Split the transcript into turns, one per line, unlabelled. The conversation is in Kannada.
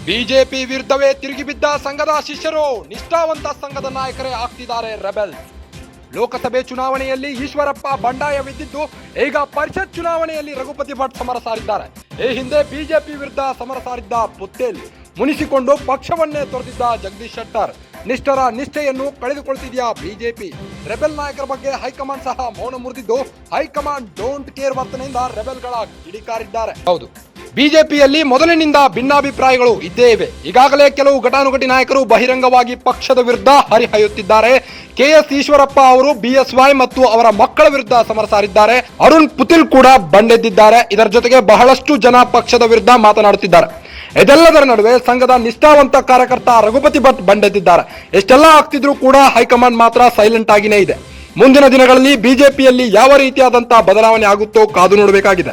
ಬಿಜೆಪಿ ವಿರುದ್ಧವೇ ತಿರುಗಿ ಬಿದ್ದ ಸಂಘದ ಶಿಷ್ಯರು ನಿಷ್ಠಾವಂತ ಸಂಘದ ನಾಯಕರೇ ಆಗ್ತಿದ್ದಾರೆ ರೆಬೆಲ್. ಲೋಕಸಭೆ ಚುನಾವಣೆಯಲ್ಲಿ ಈಶ್ವರಪ್ಪ ಬಂಡಾಯವಿದ್ದಿದ್ದು ಈಗ ಪರಿಷತ್ ಚುನಾವಣೆಯಲ್ಲಿ ರಘುಪತಿ ಭಟ್ ಸಮರ ಸಾರಿದ್ದಾರೆ. ಈ ಹಿಂದೆ ಬಿಜೆಪಿ ವಿರುದ್ಧ ಸಮರ ಸಾರಿದ್ದ ಪುತ್ತೇಲ್ ಮುನಿಸಿಕೊಂಡು ಪಕ್ಷವನ್ನೇ ತೊರೆದಿದ್ದ ಜಗದೀಶ್ ಶೆಟ್ಟರ್ ನಿಷ್ಠರ ನಿಷ್ಠೆಯನ್ನು ಕಳೆದುಕೊಳ್ತಿದೆಯಾ ಬಿಜೆಪಿ? ರೆಬೆಲ್ ನಾಯಕರ ಬಗ್ಗೆ ಹೈಕಮಾಂಡ್ ಸಹ ಮೌನ ಮುರಿದಿದ್ದು ಹೈಕಮಾಂಡ್ ಡೋಂಟ್ ಕೇರ್ ವರ್ತನೆಯಿಂದ ರೆಬೆಲ್ಗಳ ಕಿಡಿಕಾರಿದ್ದಾರೆ. ಹೌದು, ಬಿಜೆಪಿಯಲ್ಲಿ ಮೊದಲಿನಿಂದ ಭಿನ್ನಾಭಿಪ್ರಾಯಗಳು ಇದ್ದೇ ಇವೆ. ಈಗಾಗಲೇ ಕೆಲವು ಘಟಾನುಘಟಿ ನಾಯಕರು ಬಹಿರಂಗವಾಗಿ ಪಕ್ಷದ ವಿರುದ್ಧ ಹರಿಹಾಯುತ್ತಿದ್ದಾರೆ. ಕೆಎಸ್ ಈಶ್ವರಪ್ಪ ಅವರು ಬಿಎಸ್ವೈ ಮತ್ತು ಅವರ ಮಕ್ಕಳ ವಿರುದ್ಧ ಸಮರ ಸಾರಿದ್ದಾರೆ. ಅರುಣ್ ಪುತಿಲ್ ಕೂಡ ಬಂಡೆದ್ದಿದ್ದಾರೆ. ಇದರ ಜೊತೆಗೆ ಬಹಳಷ್ಟು ಜನ ಪಕ್ಷದ ವಿರುದ್ಧ ಮಾತನಾಡುತ್ತಿದ್ದಾರೆ. ಇದೆಲ್ಲದರ ನಡುವೆ ಸಂಘದ ನಿಷ್ಠಾವಂತ ಕಾರ್ಯಕರ್ತ ರಘುಪತಿ ಭಟ್ ಬಂಡೆದ್ದಿದ್ದಾರೆ. ಎಷ್ಟೆಲ್ಲ ಆಗ್ತಿದ್ರೂ ಕೂಡ ಹೈಕಮಾಂಡ್ ಮಾತ್ರ ಸೈಲೆಂಟ್ ಆಗಿನೇ ಇದೆ. ಮುಂದಿನ ದಿನಗಳಲ್ಲಿ ಬಿಜೆಪಿಯಲ್ಲಿ ಯಾವ ರೀತಿಯಾದಂತಹ ಬದಲಾವಣೆ ಆಗುತ್ತೋ ಕಾದು ನೋಡಬೇಕಾಗಿದೆ.